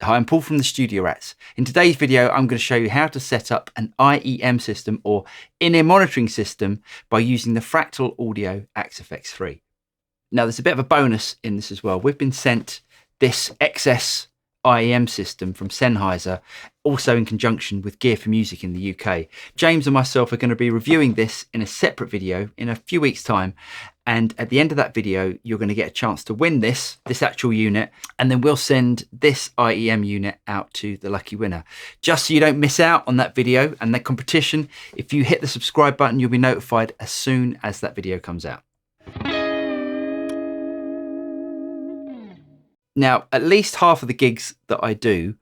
Hi, I'm Paul from the Studio Rats. In today's video, I'm going to show you how to set up an IEM system or in-ear monitoring system by using the Fractal Audio Axe-FX 3. Now, there's a bit of a bonus in this as well. We've been sent this XS IEM system from Sennheiser, also in conjunction with Gear for Music in the UK. James and myself are going to be reviewing this in a separate video in a few weeks' time. And at the end of that video, you're going to get a chance to win this actual unit, and then we'll send this IEM unit out to the lucky winner. Just so you don't miss out on that video and that competition, if you hit the subscribe button, you'll be notified as soon as that video comes out. Now, at least half of the gigs that I do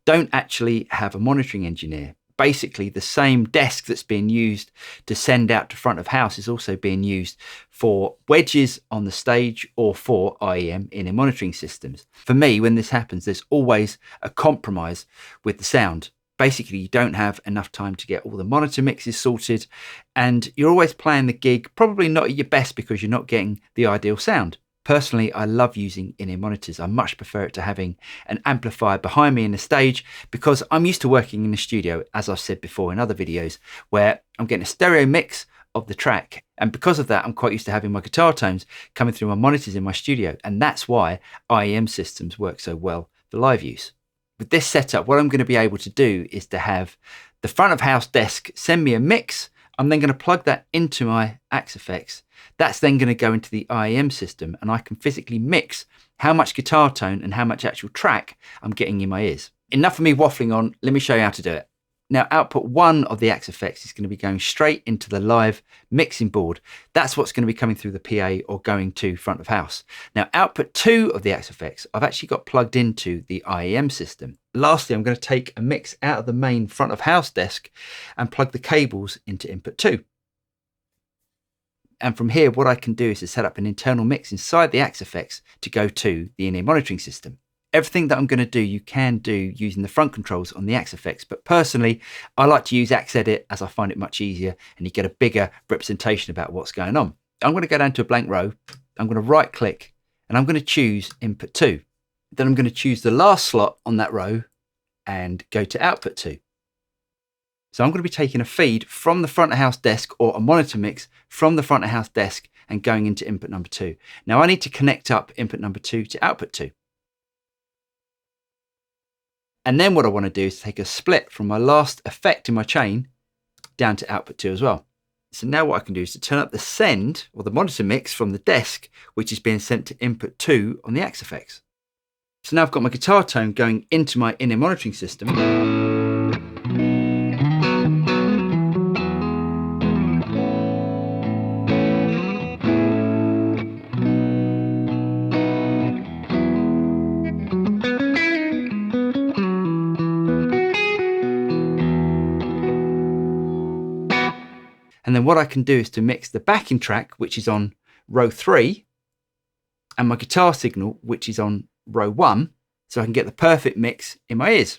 don't actually have a monitoring engineer. Basically, the same desk that's being used to send out to front of house is also being used for wedges on the stage or for IEM in-ear monitoring systems. For me, when this happens, there's always a compromise with the sound. Basically, you don't have enough time to get all the monitor mixes sorted, and you're always playing the gig probably not at your best because you're not getting the ideal sound. Personally, I love using in-ear monitors. I much prefer it to having an amplifier behind me in the stage because I'm used to working in the studio, as I've said before in other videos, where I'm getting a stereo mix of the track. And because of that, I'm quite used to having my guitar tones coming through my monitors in my studio. And that's why IEM systems work so well for live use. With this setup, what I'm going to be able to do is to have the front of house desk send me a mix. I'm then going to plug that into my Axe-FX. That's then going to go into the IEM system, and I can physically mix how much guitar tone and how much actual track I'm getting in my ears. Enough of me waffling on, let me show you how to do it. Now, output 1 of the Axe-FX is going to be going straight into the live mixing board. That's what's going to be coming through the PA or going to front of house. Now, output 2 of the Axe-FX, I've actually got plugged into the IEM system. Lastly, I'm going to take a mix out of the main front of house desk and plug the cables into input 2. And from here, what I can do is to set up an internal mix inside the Axe-FX to go to the in-ear monitoring system. Everything that I'm going to do, you can do using the front controls on the Axe-FX, but personally, I like to use Axe Edit as I find it much easier and you get a bigger representation about what's going on. I'm going to go down to a blank row. I'm going to right click and I'm going to choose input 2. Then I'm going to choose the last slot on that row and go to output 2. So I'm going to be taking a feed from the front of house desk or a monitor mix from the front of house desk and going into input number 2. Now I need to connect up input number 2 to output 2. And then what I want to do is take a split from my last effect in my chain down to output 2 as well. So now what I can do is to turn up the send or the monitor mix from the desk, which is being sent to input 2 on the Axe-FX. So now I've got my guitar tone going into my in-ear monitoring system. And then what I can do is to mix the backing track, which is on row 3, and my guitar signal, which is on row 1, so I can get the perfect mix in my ears.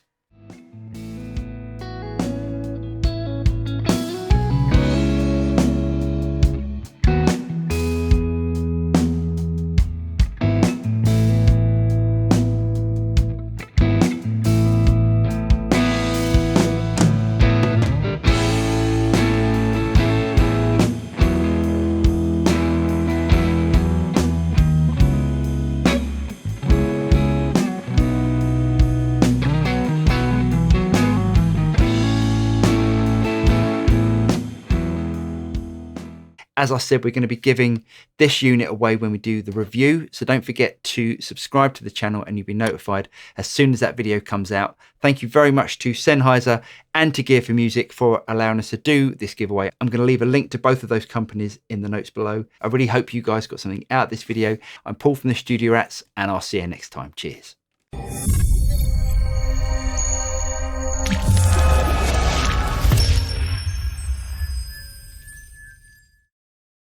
As I said, we're going to be giving this unit away when we do the review. So don't forget to subscribe to the channel and you'll be notified as soon as that video comes out. Thank you very much to Sennheiser and to Gear for Music for allowing us to do this giveaway. I'm going to leave a link to both of those companies in the notes below. I really hope you guys got something out of this video. I'm Paul from the Studio Rats and I'll see you next time. Cheers.